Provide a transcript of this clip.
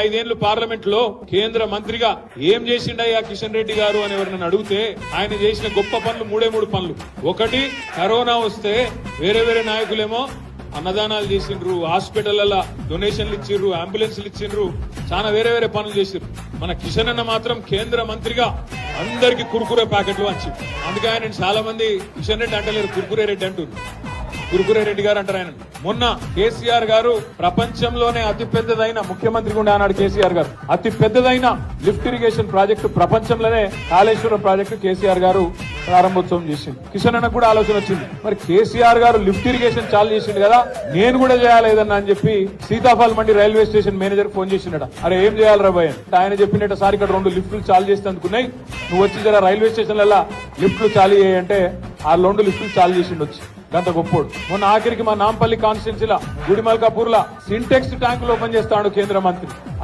ఐదేళ్లు పార్లమెంట్ లో కేంద్ర మంత్రిగా ఏం చేసిండయ్యా కిషన్ రెడ్డి గారు అని ఎవరినైనా అడిగితే ఆయన చేసిన గొప్ప పనులు మూడు పనులు. ఒకటి, కరోనా వస్తే వేరే నాయకులేమో అన్నదానాలు చేసిండ్రు, హాస్పిటల్ల డొనేషన్లు ఇచ్చిండ్రు, అంబులెన్స్లు ఇచ్చిండ్రు, చాలా వేరే పనులు చేసిండ్రు. మన కిషన్ అన్న మాత్రం కేంద్ర మంత్రిగా అందరికి కుర్కురే ప్యాకెట్లు వచ్చి, అందుకే ఆయన చాలా మంది కిషన్ రెడ్డి అంటలేరు, కుర్కురే రెడ్డి అంటున్నారు. కుర్కురే రెడ్డి గారు అంటారు ఆయన. మొన్న కేసీఆర్ గారు ప్రపంచంలోనే అతి పెద్దదైన ముఖ్యమంత్రి కూడా అన్నాడు కేసీఆర్ గారు. అతి పెద్దదైన లిఫ్ట్ ఇరిగేషన్ ప్రాజెక్టు ప్రపంచంలోనే కాళేశ్వరం ప్రాజెక్టు కేసీఆర్ గారు ప్రారంభోత్సవం చేసింది. కిషన్ అన్న కూడా ఆలోచన వచ్చింది, మరి కేసీఆర్ గారు లిఫ్ట్ ఇరిగేషన్ చాలు చేసిండు కదా, నేను కూడా చేయాలేదన్నా అని చెప్పి సీతాఫల్ మండి రైల్వే స్టేషన్ మేనేజర్ ఫోన్ చేసిండట. అరే ఏం చేయాలి రాబాయ్ అంటే ఆయన చెప్పినట్టు, సార్ ఇక్కడ 2 లిఫ్టులు చాలు చేస్తే అందుకున్నాయి, నువ్వు వచ్చి జర రైల్వే స్టేషన్లలో లిఫ్టులు చాలు చేయంటే ఆ 2 లిఫ్టులు చాలు చేసిండు వచ్చి. గంత గొప్పోడు. మొన్న ఆఖరికి మా నాంపల్లి కాన్స్టిట్యున్సీలా గుడిమల్కాపూర్ లా సింటెక్స్ ట్యాంకులు ఓపెన్ చేస్తాడు కేంద్ర మంత్రి.